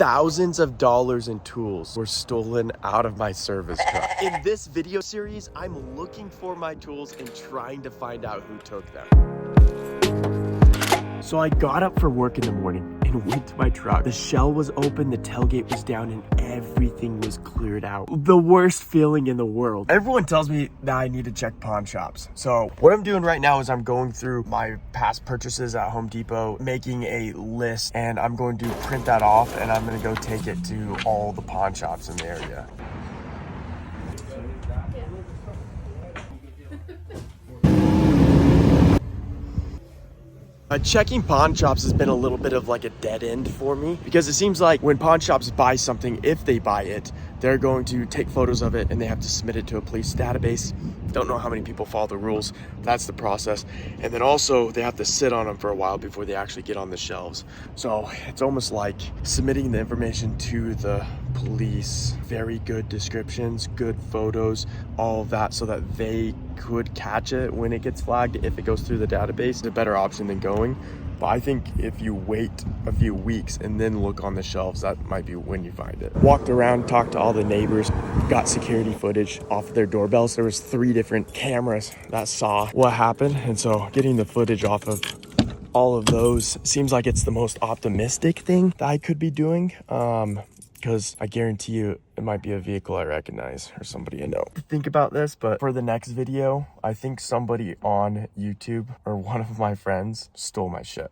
thousands of dollars in tools were stolen out of my service truck. In this video series, I'm looking for my tools and trying to find out who took them. So I got up for work in the morning and went to my truck. The shell was open, the tailgate was down, and everything was cleared out. The worst feeling in the world. Everyone tells me that I need to check pawn shops. So what I'm doing right now is I'm going through my past purchases at Home Depot, making a list, and I'm going to print that off and I'm gonna go take it to all the pawn shops in the area. Checking pawn shops has been a little bit of like a dead end for me, because it seems like when pawn shops buy something, if they buy it, they're going to take photos of it and they have to submit it to a police database. Don't know how many people follow the rules. That's the process. And then also they have to sit on them for a while before they actually get on the shelves. So it's almost like submitting the information to the police, very good descriptions, good photos, all of that, so that they could catch it when it gets flagged. If it goes through the database, it's a better option than going. But I think if you wait a few weeks and then look on the shelves, that might be when you find it. Walked around, talked to all the neighbors, got security footage off of their doorbells. There was 3 different cameras that saw what happened. And so getting the footage off of all of those seems like it's the most optimistic thing that I could be doing. Because I guarantee you it might be a vehicle I recognize or somebody I know. Think about this, but for the next video, I think somebody on YouTube or one of my friends stole my shit.